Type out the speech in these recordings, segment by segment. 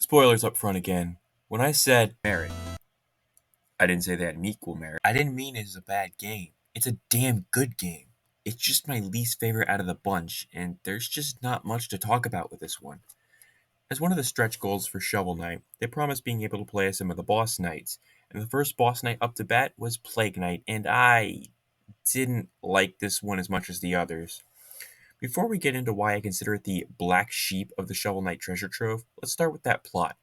Spoilers up front again. When I said merit, I didn't say they had an equal merit. I didn't mean it is a bad game. It's a damn good game. It's just my least favorite out of the bunch, and there's just not much to talk about with this one. As one of the stretch goals for Shovel Knight, they promised being able to play as some of the boss knights, and the first boss knight up to bat was Plague Knight, and I didn't like this one as much as the others. Before we get into why I consider it the black sheep of the Shovel Knight treasure trove, let's start with that plot.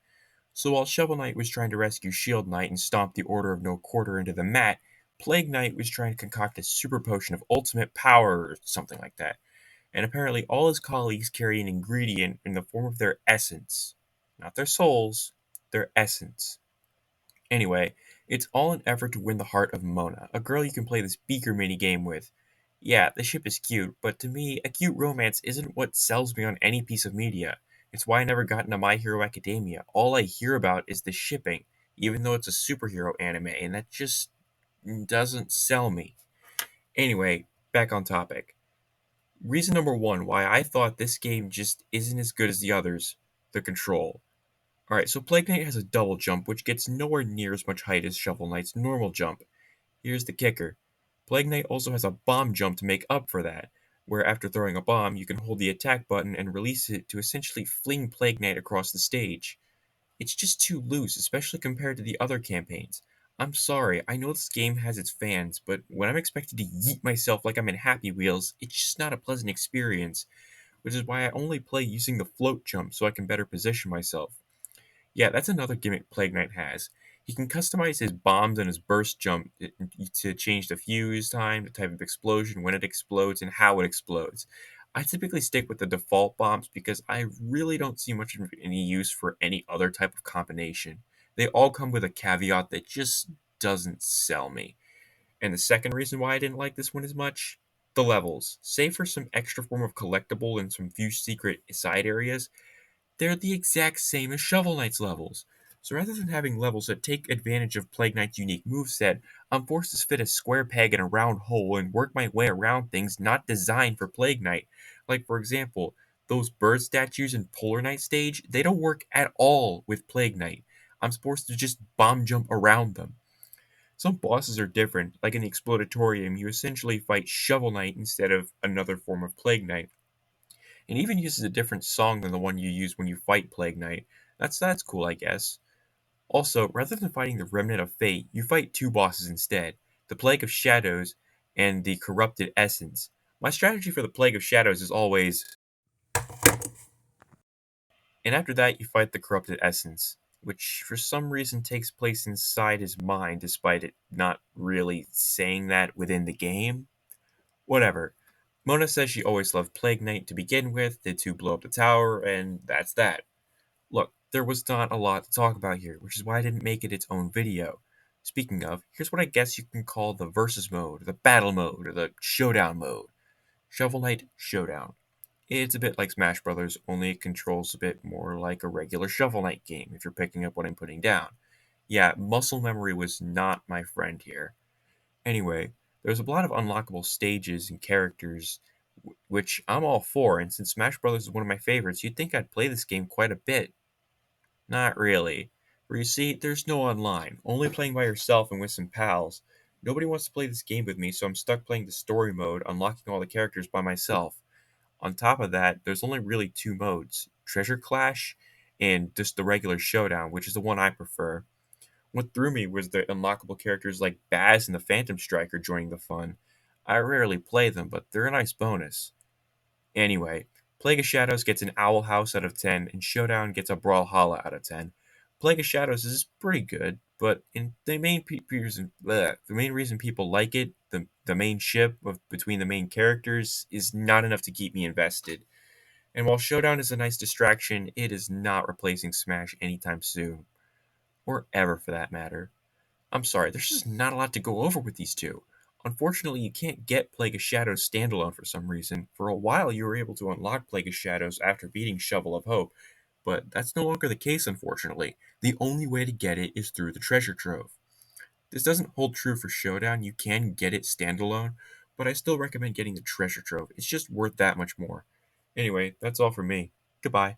So while Shovel Knight was trying to rescue Shield Knight and stomp the Order of No Quarter into the mat, Plague Knight was trying to concoct a super potion of ultimate power or something like that. And apparently all his colleagues carry an ingredient in the form of their essence. Not their souls, their essence. Anyway, it's all an effort to win the heart of Mona, a girl you can play this beaker minigame with. Yeah, the ship is cute, but to me, a cute romance isn't what sells me on any piece of media. It's why I never got into My Hero Academia. All I hear about is the shipping, even though it's a superhero anime, and that just doesn't sell me. Anyway, back on topic. Reason number one why I thought this game just isn't as good as the others, the control. Alright, so Plague Knight has a double jump, which gets nowhere near as much height as Shovel Knight's normal jump. Here's the kicker. Plague Knight also has a bomb jump to make up for that, where after throwing a bomb, you can hold the attack button and release it to essentially fling Plague Knight across the stage. It's just too loose, especially compared to the other campaigns. I'm sorry, I know this game has its fans, but when I'm expected to yeet myself like I'm in Happy Wheels, it's just not a pleasant experience, which is why I only play using the float jump so I can better position myself. Yeah, that's another gimmick Plague Knight has. He can customize his bombs and his burst jump to change the fuse time, the type of explosion, when it explodes, and how it explodes. I typically stick with the default bombs because I really don't see much of any use for any other type of combination. They all come with a caveat that just doesn't sell me. And the second reason why I didn't like this one as much, the levels. Save for some extra form of collectible and some few secret side areas, they're the exact same as Shovel Knight's levels. So rather than having levels that take advantage of Plague Knight's unique moveset, I'm forced to fit a square peg in a round hole and work my way around things not designed for Plague Knight. Like, for example, those bird statues in Polar Knight stage, they don't work at all with Plague Knight. I'm supposed to just bomb jump around them. Some bosses are different, like in the Explodatorium, you essentially fight Shovel Knight instead of another form of Plague Knight, and even uses a different song than the one you use when you fight Plague Knight. That's cool, I guess. Also, rather than fighting the Remnant of Fate, you fight two bosses instead, the Plague of Shadows and the Corrupted Essence. My strategy for the Plague of Shadows is always, and after that you fight the Corrupted Essence, which for some reason takes place inside his mind despite it not really saying that within the game. Whatever. Mona says she always loved Plague Knight to begin with, the two blow up the tower, and that's that. Look, there was not a lot to talk about here, which is why I didn't make it its own video. Speaking of, here's what I guess you can call the versus mode, or the battle mode, or the showdown mode. Shovel Knight Showdown. It's a bit like Smash Brothers, only it controls a bit more like a regular Shovel Knight game, if you're picking up what I'm putting down. Yeah, muscle memory was not my friend here. Anyway, there's a lot of unlockable stages and characters, which I'm all for, and since Smash Brothers is one of my favorites, you'd think I'd play this game quite a bit. Not really. For you see, there's no online, only playing by yourself and with some pals. Nobody wants to play this game with me, so I'm stuck playing the story mode, unlocking all the characters by myself. On top of that, there's only really two modes, Treasure Clash and just the regular Showdown, which is the one I prefer. What threw me was the unlockable characters like Baz and the Phantom Striker joining the fun. I rarely play them, but they're a nice bonus. Anyway, Plague of Shadows gets an Owl House out of 10, and Showdown gets a Brawlhalla out of 10. Plague of Shadows is pretty good, but the main reason people like it, the main ship between the main characters, is not enough to keep me invested. And while Showdown is a nice distraction, it is not replacing Smash anytime soon, or ever for that matter. I'm sorry, there's just not a lot to go over with these two. Unfortunately, you can't get Plague of Shadows standalone for some reason. For a while, you were able to unlock Plague of Shadows after beating Shovel of Hope, but that's no longer the case, unfortunately. The only way to get it is through the treasure trove. This doesn't hold true for Showdown, you can get it standalone, but I still recommend getting the treasure trove. It's just worth that much more. Anyway, that's all from me. Goodbye.